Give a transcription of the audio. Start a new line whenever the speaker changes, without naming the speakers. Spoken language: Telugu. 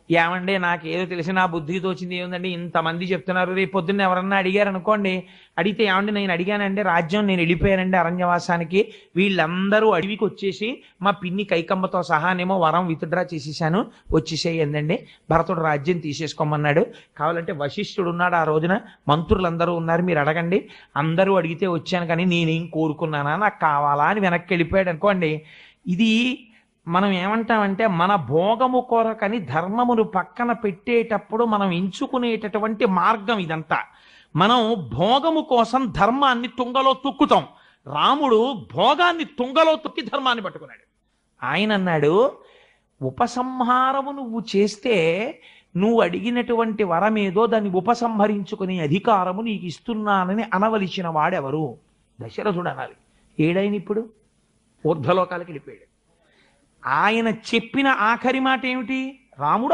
ఏమంటే నాకేదో తెలిసి నా బుద్ధికి తోచింది ఏముందండి, ఇంతమంది చెప్తున్నారు, రేపు పొద్దున్న ఎవరన్నా అడిగారు అనుకోండి, అడిగితే ఏమంటే నేను అడిగానంటే రాజ్యం నేను వెళ్ళిపోయానండి అరణ్యవాసానికి, వీళ్ళందరూ అడవికి వచ్చేసి మా పిన్ని కైకమ్మతో సహానేమో వరం విత్డ్రా చేసేసాను, వచ్చేసేయండి, భరతుడు రాజ్యం తీసేసుకోమన్నాడు, కావాలంటే వశిష్ఠుడు ఉన్నాడు ఆ రోజున, మంత్రులందరూ ఉన్నారు, మీరు అడగండి, అందరూ అడిగితే వచ్చాను కానీ నేనేం కోరుకున్నానా, నాకు కావాలా అని వెనక్కి వెళ్ళిపోయాడు అనుకోండి. ఇది మనం ఏమంటామంటే మన భోగము కొరకని ధర్మమును పక్కన పెట్టేటప్పుడు మనం ఎంచుకునేటటువంటి మార్గం ఇదంతా. మనం భోగము కోసం ధర్మాన్ని తుంగలో తొక్కుతాం, రాముడు భోగాన్ని తుంగలో తొక్కి ధర్మాన్ని పట్టుకున్నాడు. ఆయన అన్నాడు, ఉపసంహారము నువ్వు చేస్తే నువ్వు అడిగినటువంటి వరమేదో దాన్ని ఉపసంహరించుకునే అధికారము నీకు ఇస్తున్నానని అనవలసిన వాడెవరు? దశరథుడు అనాలి. ఏడైన ఇప్పుడు ఊర్ధ్వలోకాలకి వెళ్ళిపోయాడు. ఆయన చెప్పిన ఆఖరి మాట ఏమిటి? రాముడు